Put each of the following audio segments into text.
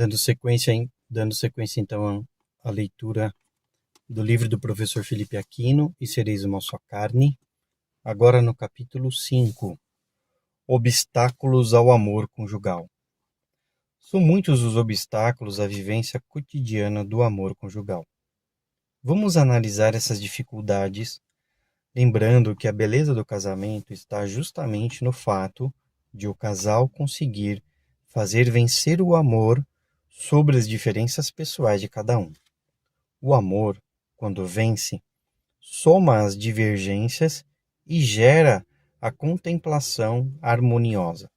Dando sequência então à leitura do livro do professor Felipe Aquino, E Sereis uma Só Carne, agora no capítulo 5, Obstáculos ao Amor Conjugal. São muitos os obstáculos à vivência cotidiana do amor conjugal. Vamos analisar essas dificuldades, lembrando que a beleza do casamento está justamente no fato de o casal conseguir fazer vencer o amor sobre as diferenças pessoais de cada um. O amor, quando vence, soma as divergências e gera a contemplação harmoniosa.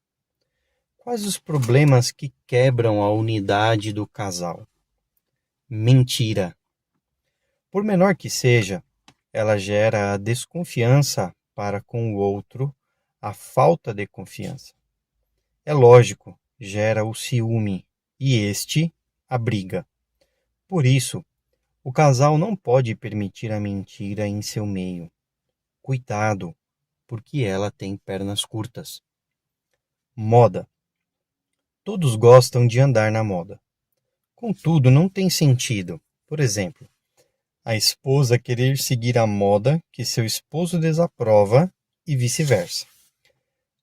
Quais os problemas que quebram a unidade do casal? Mentira. Por menor que seja, ela gera a desconfiança para com o outro, a falta de confiança. É lógico, gera o ciúme e este a briga. Por isso, o casal não pode permitir a mentira em seu meio. Cuidado, porque ela tem pernas curtas. Moda. Todos gostam de andar na moda. Contudo, não tem sentido, por exemplo, a esposa querer seguir a moda que seu esposo desaprova e vice-versa.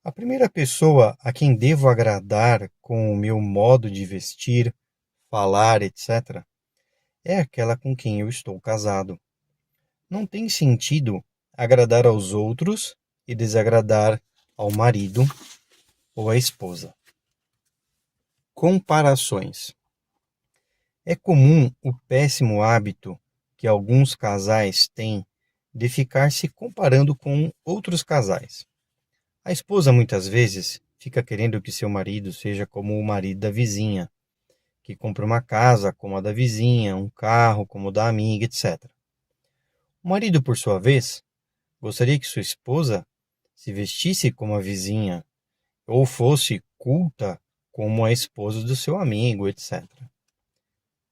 A primeira pessoa a quem devo agradar com o meu modo de vestir, falar, etc., é aquela com quem eu estou casado. Não tem sentido agradar aos outros e desagradar ao marido ou à esposa. Comparações. É comum o péssimo hábito que alguns casais têm de ficar se comparando com outros casais. A esposa muitas vezes fica querendo que seu marido seja como o marido da vizinha, que compra uma casa como a da vizinha, um carro como o da amiga, etc. O marido, por sua vez, gostaria que sua esposa se vestisse como a vizinha ou fosse culta como a esposa do seu amigo, etc.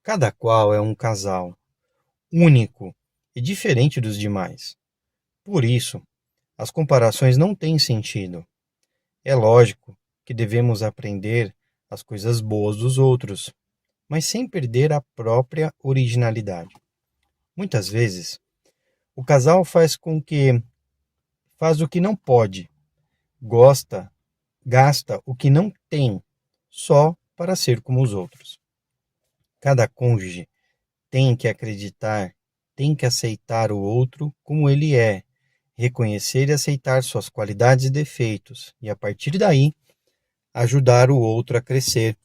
Cada qual é um casal, único e diferente dos demais. Por isso, as comparações não têm sentido. É lógico que devemos aprender as coisas boas dos outros, mas sem perder a própria originalidade. Muitas vezes, o casal faz o que não pode, gasta o que não tem, só para ser como os outros. Cada cônjuge tem que acreditar, tem que aceitar o outro como ele é, reconhecer e aceitar suas qualidades e defeitos, e a partir daí, ajudar o outro a crescer,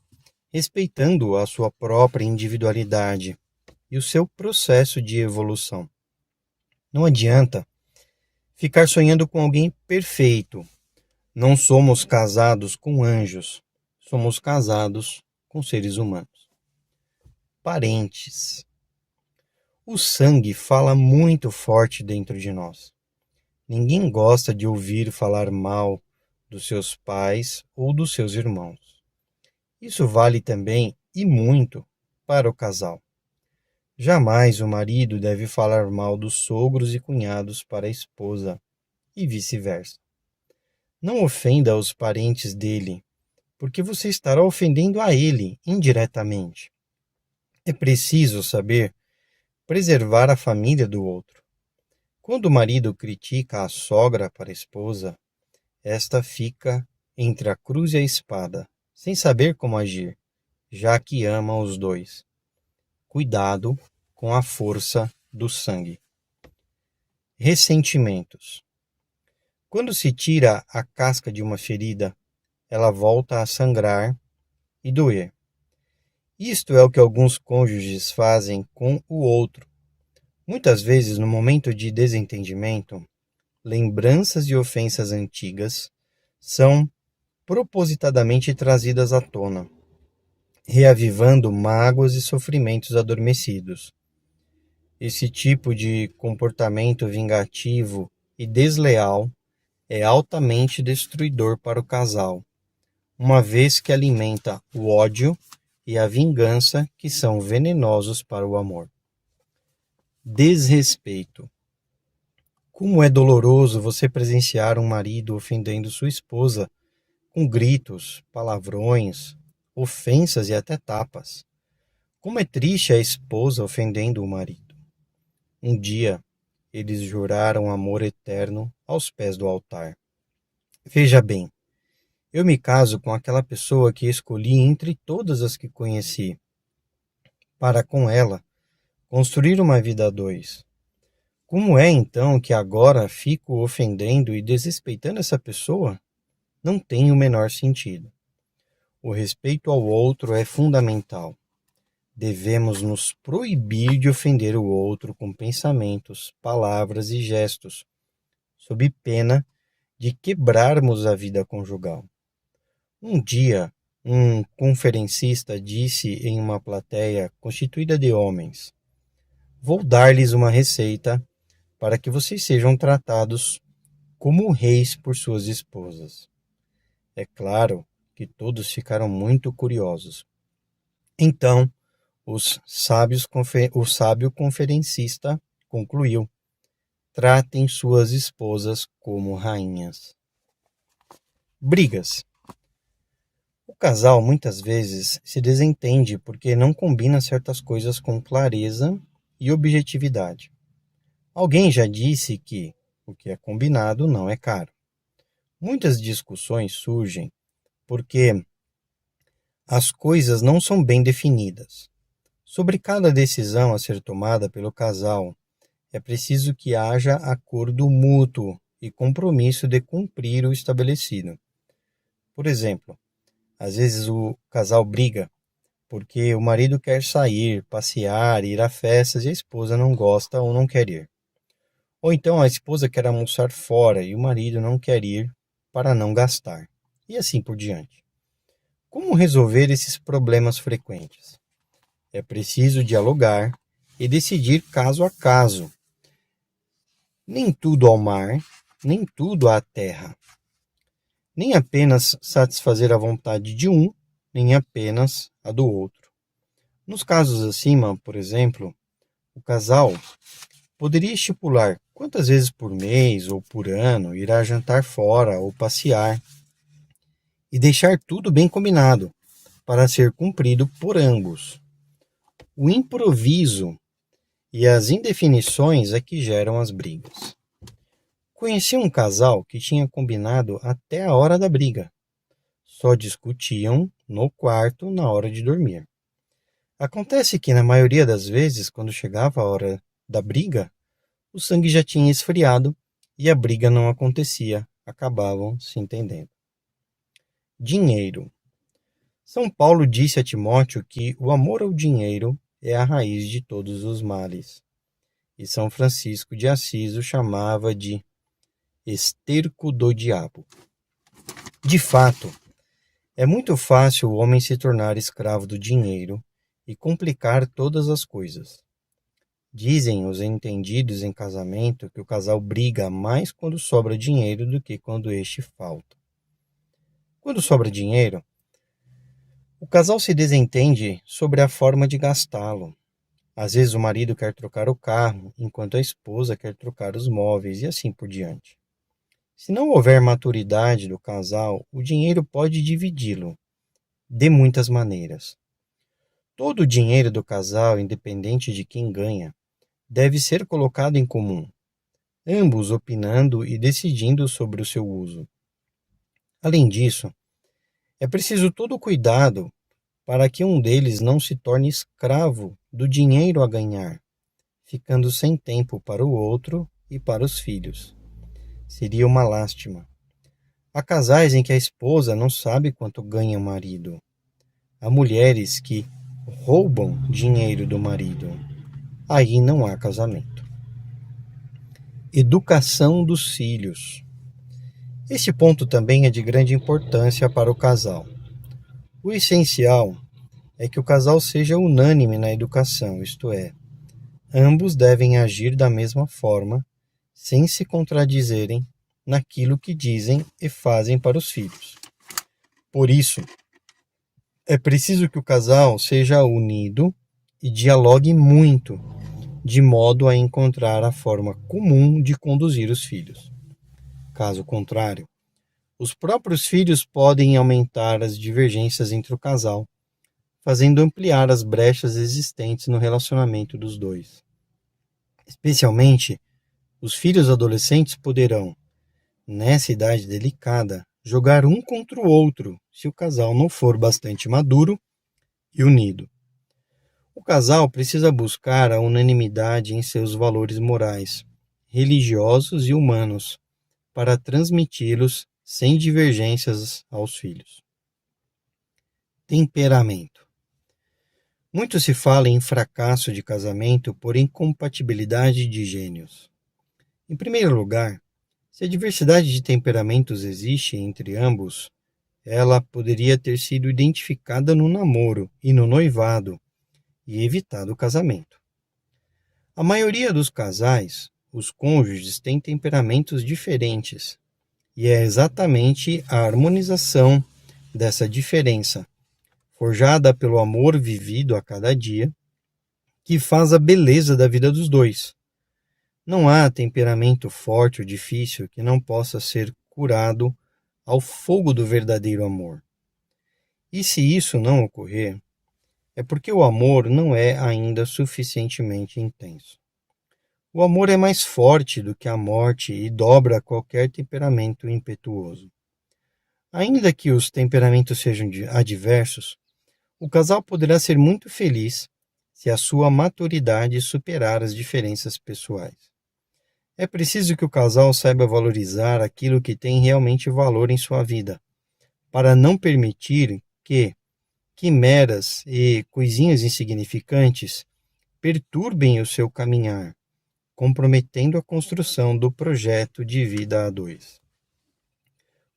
respeitando a sua própria individualidade e o seu processo de evolução. Não adianta ficar sonhando com alguém perfeito. Não somos casados com anjos, somos casados com seres humanos. Parentes. O sangue fala muito forte dentro de nós. Ninguém gosta de ouvir falar mal dos seus pais ou dos seus irmãos. Isso vale também e muito para o casal. Jamais o marido deve falar mal dos sogros e cunhados para a esposa, e vice-versa. Não ofenda os parentes dele, porque você estará ofendendo a ele indiretamente. É preciso saber preservar a família do outro. Quando o marido critica a sogra para a esposa, esta fica entre a cruz e a espada, sem saber como agir, já que ama os dois. Cuidado com a força do sangue. Ressentimentos. Quando se tira a casca de uma ferida, ela volta a sangrar e doer. Isto é o que alguns cônjuges fazem com o outro. Muitas vezes, no momento de desentendimento, lembranças e ofensas antigas são propositadamente trazidas à tona, reavivando mágoas e sofrimentos adormecidos. Esse tipo de comportamento vingativo e desleal é altamente destruidor para o casal, uma vez que alimenta o ódio e a vingança que são venenosos para o amor. Desrespeito. Como é doloroso você presenciar um marido ofendendo sua esposa com gritos, palavrões ofensas e até tapas. Como é triste a esposa ofendendo o marido. Um dia, eles juraram amor eterno aos pés do altar. Veja bem, eu me caso com aquela pessoa que escolhi entre todas as que conheci, para com ela construir uma vida a dois. Como é então que agora fico ofendendo e desrespeitando essa pessoa? Não tem o menor sentido. O respeito ao outro é fundamental. Devemos nos proibir de ofender o outro com pensamentos, palavras e gestos, sob pena de quebrarmos a vida conjugal. Um dia, um conferencista disse em uma plateia constituída de homens: "Vou dar-lhes uma receita para que vocês sejam tratados como reis por suas esposas." É claro que todos ficaram muito curiosos. Então, o sábio conferencista concluiu: tratem suas esposas como rainhas. Brigas. O casal muitas vezes se desentende porque não combina certas coisas com clareza e objetividade. Alguém já disse que o que é combinado não é caro. Muitas discussões surgem porque as coisas não são bem definidas. Sobre cada decisão a ser tomada pelo casal, é preciso que haja acordo mútuo e compromisso de cumprir o estabelecido. Por exemplo, às vezes o casal briga porque o marido quer sair, passear, ir a festas e a esposa não gosta ou não quer ir. Ou então a esposa quer almoçar fora e o marido não quer ir para não gastar. E assim por diante. Como resolver esses problemas frequentes? É preciso dialogar e decidir caso a caso. Nem tudo ao mar, nem tudo à terra. Nem apenas satisfazer a vontade de um, nem apenas a do outro. Nos casos acima, por exemplo, o casal poderia estipular quantas vezes por mês ou por ano irá jantar fora ou passear e deixar tudo bem combinado para ser cumprido por ambos. O improviso e as indefinições é que geram as brigas. Conheci um casal que tinha combinado até a hora da briga. Só discutiam no quarto na hora de dormir. Acontece que, na maioria das vezes, quando chegava a hora da briga, o sangue já tinha esfriado e a briga não acontecia, acabavam se entendendo. Dinheiro. São Paulo disse a Timóteo que o amor ao dinheiro é a raiz de todos os males. E São Francisco de Assis o chamava de esterco do diabo. De fato, é muito fácil o homem se tornar escravo do dinheiro e complicar todas as coisas. Dizem os entendidos em casamento que o casal briga mais quando sobra dinheiro do que quando este falta. Quando sobra dinheiro, o casal se desentende sobre a forma de gastá-lo. Às vezes o marido quer trocar o carro, enquanto a esposa quer trocar os móveis e assim por diante. Se não houver maturidade do casal, o dinheiro pode dividi-lo de muitas maneiras. Todo o dinheiro do casal, independente de quem ganha, deve ser colocado em comum, ambos opinando e decidindo sobre o seu uso. Além disso, é preciso todo cuidado para que um deles não se torne escravo do dinheiro a ganhar, ficando sem tempo para o outro e para os filhos. Seria uma lástima. Há casais em que a esposa não sabe quanto ganha o marido. Há mulheres que roubam dinheiro do marido. Aí não há casamento. Educação dos filhos. Este ponto também é de grande importância para o casal. O essencial é que o casal seja unânime na educação, isto é, ambos devem agir da mesma forma, sem se contradizerem naquilo que dizem e fazem para os filhos. Por isso, é preciso que o casal seja unido e dialogue muito, de modo a encontrar a forma comum de conduzir os filhos. Caso contrário, os próprios filhos podem aumentar as divergências entre o casal, fazendo ampliar as brechas existentes no relacionamento dos dois. Especialmente, os filhos adolescentes poderão, nessa idade delicada, jogar um contra o outro se o casal não for bastante maduro e unido. O casal precisa buscar a unanimidade em seus valores morais, religiosos e humanos, para transmiti-los sem divergências aos filhos. Temperamento. Muito se fala em fracasso de casamento por incompatibilidade de gênios. Em primeiro lugar, se a diversidade de temperamentos existe entre ambos, ela poderia ter sido identificada no namoro e no noivado e evitado o casamento. A maioria dos casais, os cônjuges têm temperamentos diferentes, e é exatamente a harmonização dessa diferença, forjada pelo amor vivido a cada dia, que faz a beleza da vida dos dois. Não há temperamento forte ou difícil que não possa ser curado ao fogo do verdadeiro amor. E se isso não ocorrer, é porque o amor não é ainda suficientemente intenso. O amor é mais forte do que a morte e dobra qualquer temperamento impetuoso. Ainda que os temperamentos sejam adversos, o casal poderá ser muito feliz se a sua maturidade superar as diferenças pessoais. É preciso que o casal saiba valorizar aquilo que tem realmente valor em sua vida, para não permitir que quimeras e coisinhas insignificantes perturbem o seu caminhar, comprometendo a construção do projeto de vida a dois.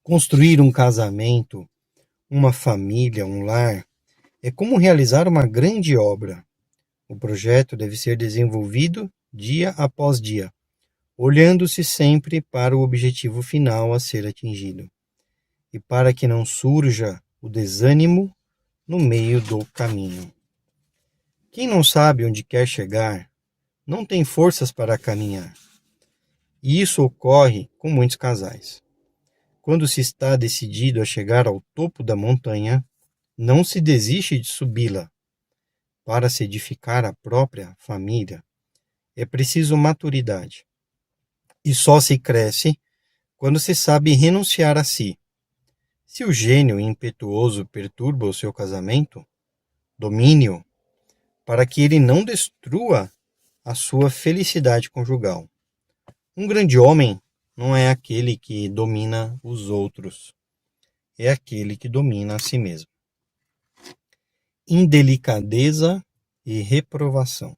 Construir um casamento, uma família, um lar, é como realizar uma grande obra. O projeto deve ser desenvolvido dia após dia, olhando-se sempre para o objetivo final a ser atingido, e para que não surja o desânimo no meio do caminho. Quem não sabe onde quer chegar, não tem forças para caminhar. E isso ocorre com muitos casais. Quando se está decidido a chegar ao topo da montanha, não se desiste de subi-la. Para se edificar a própria família, é preciso maturidade. E só se cresce quando se sabe renunciar a si. Se o gênio impetuoso perturba o seu casamento, domine-o, para que ele não destrua a sua felicidade conjugal. Um grande homem não é aquele que domina os outros, é aquele que domina a si mesmo. Indelicadeza e reprovação.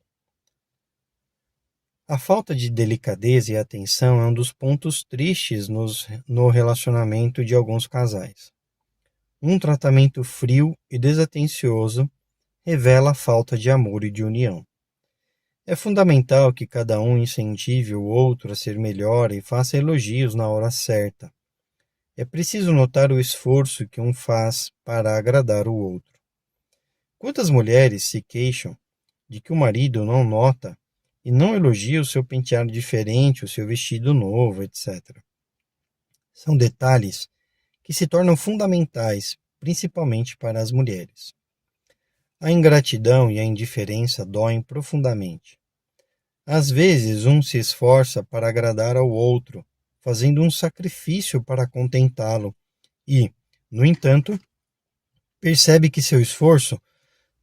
A falta de delicadeza e atenção é um dos pontos tristes no relacionamento de alguns casais. Um tratamento frio e desatencioso revela a falta de amor e de união. É fundamental que cada um incentive o outro a ser melhor e faça elogios na hora certa. É preciso notar o esforço que um faz para agradar o outro. Quantas mulheres se queixam de que o marido não nota e não elogia o seu penteado diferente, o seu vestido novo, etc. São detalhes que se tornam fundamentais, principalmente para as mulheres. A ingratidão e a indiferença doem profundamente. Às vezes, um se esforça para agradar ao outro, fazendo um sacrifício para contentá-lo e, no entanto, percebe que seu esforço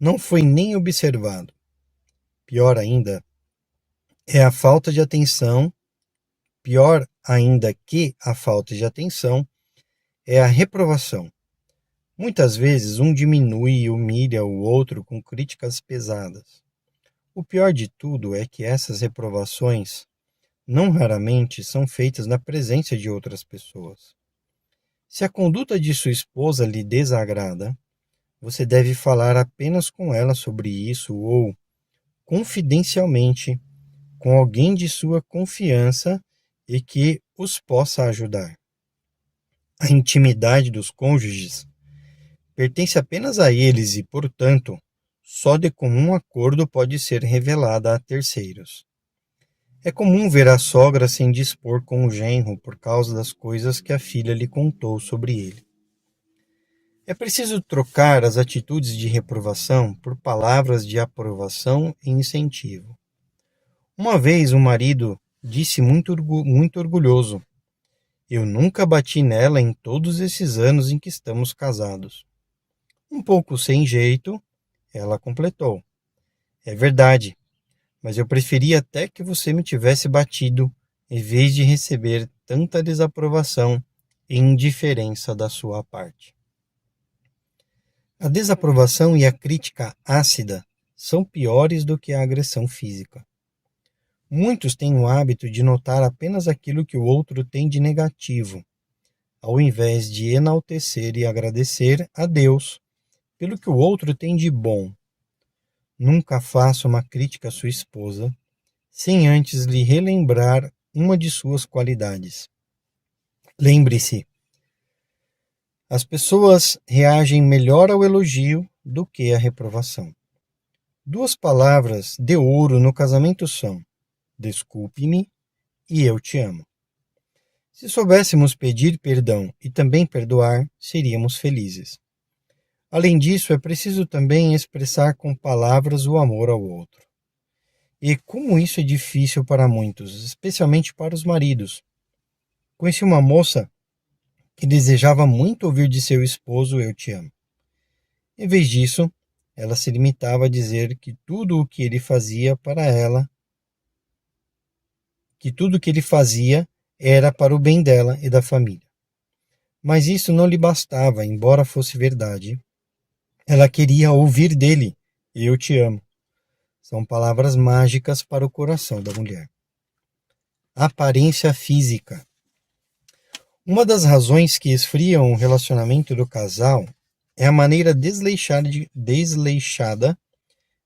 não foi nem observado. Pior ainda é a falta de atenção. Pior ainda que a falta de atenção é a reprovação. Muitas vezes um diminui e humilha o outro com críticas pesadas. O pior de tudo é que essas reprovações não raramente são feitas na presença de outras pessoas. Se a conduta de sua esposa lhe desagrada, você deve falar apenas com ela sobre isso ou, confidencialmente, com alguém de sua confiança e que os possa ajudar. A intimidade dos cônjuges pertence apenas a eles e, portanto, só de comum acordo pode ser revelada a terceiros. É comum ver a sogra se indispor com o genro por causa das coisas que a filha lhe contou sobre ele. É preciso trocar as atitudes de reprovação por palavras de aprovação e incentivo. Uma vez um marido disse muito orgulhoso: "Eu nunca bati nela em todos esses anos em que estamos casados." Um pouco sem jeito, ela completou: "É verdade, mas eu preferia até que você me tivesse batido, em vez de receber tanta desaprovação e indiferença da sua parte." A desaprovação e a crítica ácida são piores do que a agressão física. Muitos têm o hábito de notar apenas aquilo que o outro tem de negativo, ao invés de enaltecer e agradecer a Deus pelo que o outro tem de bom. Nunca faça uma crítica à sua esposa sem antes lhe relembrar uma de suas qualidades. Lembre-se, as pessoas reagem melhor ao elogio do que à reprovação. 2 palavras de ouro no casamento são: desculpe-me e eu te amo. Se soubéssemos pedir perdão e também perdoar, seríamos felizes. Além disso, é preciso também expressar com palavras o amor ao outro. E como isso é difícil para muitos, especialmente para os maridos. Conheci uma moça que desejava muito ouvir de seu esposo "eu te amo." Em vez disso, ela se limitava a dizer que tudo o que ele fazia para ela, que tudo o que ele fazia era para o bem dela e da família. Mas isso não lhe bastava, embora fosse verdade. Ela queria ouvir dele "eu te amo." São palavras mágicas para o coração da mulher. Aparência física. Uma das razões que esfriam o relacionamento do casal é a maneira desleixada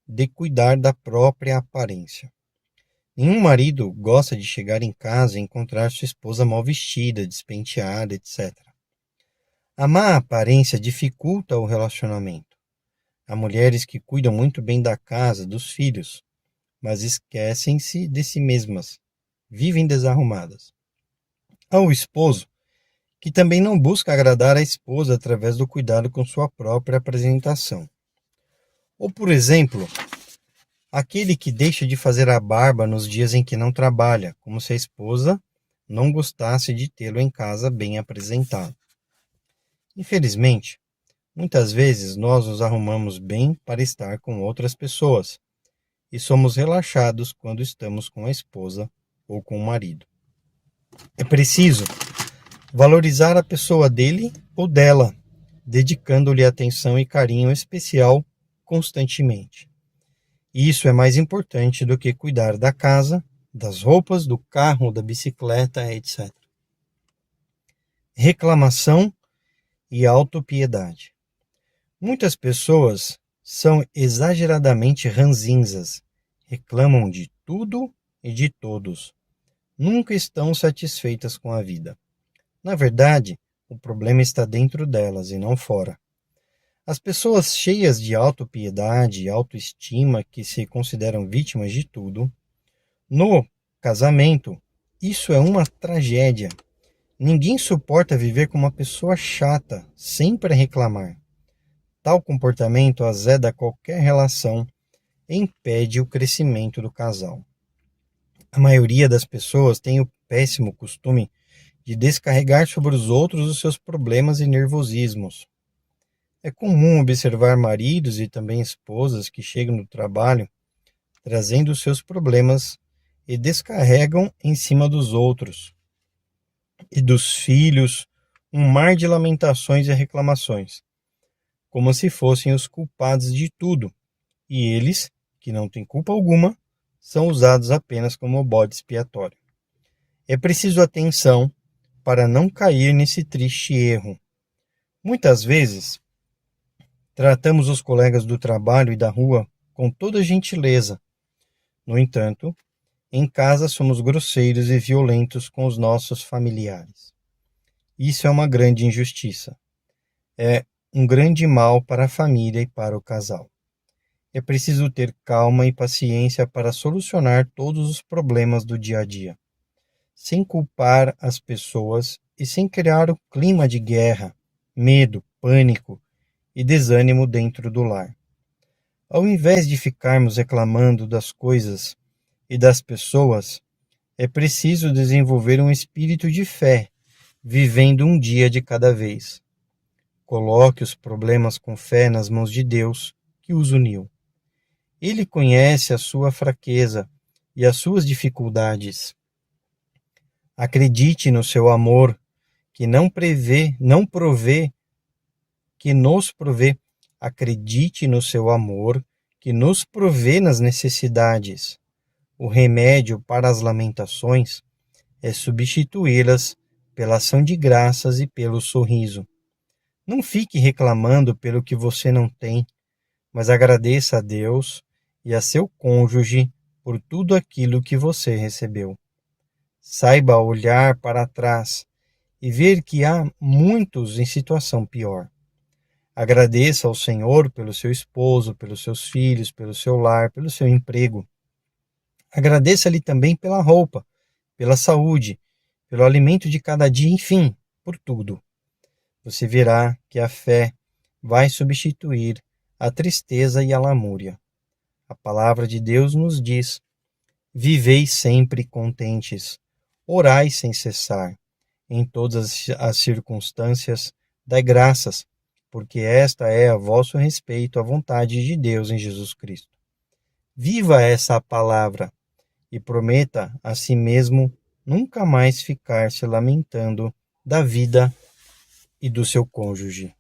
de cuidar da própria aparência. Nenhum marido gosta de chegar em casa e encontrar sua esposa mal vestida, despenteada, etc. A má aparência dificulta o relacionamento. Há mulheres que cuidam muito bem da casa, dos filhos, mas esquecem-se de si mesmas, vivem desarrumadas. Há o esposo que também não busca agradar a esposa através do cuidado com sua própria apresentação. Ou, por exemplo, aquele que deixa de fazer a barba nos dias em que não trabalha, como se a esposa não gostasse de tê-lo em casa bem apresentado. Infelizmente, muitas vezes nós nos arrumamos bem para estar com outras pessoas e somos relaxados quando estamos com a esposa ou com o marido. É preciso valorizar a pessoa dele ou dela, dedicando-lhe atenção e carinho especial constantemente. Isso é mais importante do que cuidar da casa, das roupas, do carro, da bicicleta, etc. Reclamação e autopiedade. Muitas pessoas são exageradamente ranzinzas, reclamam de tudo e de todos. Nunca estão satisfeitas com a vida. Na verdade, o problema está dentro delas e não fora. As pessoas cheias de autopiedade e autoestima que se consideram vítimas de tudo, no casamento, isso é uma tragédia. Ninguém suporta viver com uma pessoa chata, sempre a reclamar. Tal comportamento azeda qualquer relação e impede o crescimento do casal. A maioria das pessoas tem o péssimo costume de descarregar sobre os outros os seus problemas e nervosismos. É comum observar maridos e também esposas que chegam do trabalho trazendo os seus problemas e descarregam em cima dos outros e dos filhos um mar de lamentações e reclamações, como se fossem os culpados de tudo, e eles, que não têm culpa alguma, são usados apenas como bode expiatório. É preciso atenção para não cair nesse triste erro. Muitas vezes, tratamos os colegas do trabalho e da rua com toda gentileza. No entanto, em casa somos grosseiros e violentos com os nossos familiares. Isso é uma grande injustiça. É um grande mal para a família e para o casal. É preciso ter calma e paciência para solucionar todos os problemas do dia a dia, sem culpar as pessoas e sem criar o clima de guerra, medo, pânico e desânimo dentro do lar. Ao invés de ficarmos reclamando das coisas e das pessoas, é preciso desenvolver um espírito de fé, vivendo um dia de cada vez. Coloque os problemas com fé nas mãos de Deus, que os uniu. Ele conhece a sua fraqueza e as suas dificuldades. Acredite no seu amor, que nos provê. Acredite no seu amor, que nos provê nas necessidades. O remédio para as lamentações é substituí-las pela ação de graças e pelo sorriso. Não fique reclamando pelo que você não tem, mas agradeça a Deus e a seu cônjuge por tudo aquilo que você recebeu. Saiba olhar para trás e ver que há muitos em situação pior. Agradeça ao Senhor pelo seu esposo, pelos seus filhos, pelo seu lar, pelo seu emprego. Agradeça-lhe também pela roupa, pela saúde, pelo alimento de cada dia, enfim, por tudo. Você verá que a fé vai substituir a tristeza e a lamúria. A palavra de Deus nos diz: vivei sempre contentes, orai sem cessar. Em todas as circunstâncias, dai graças, porque esta é a vosso respeito a vontade de Deus em Jesus Cristo. Viva essa palavra e prometa a si mesmo nunca mais ficar se lamentando da vida e do seu cônjuge.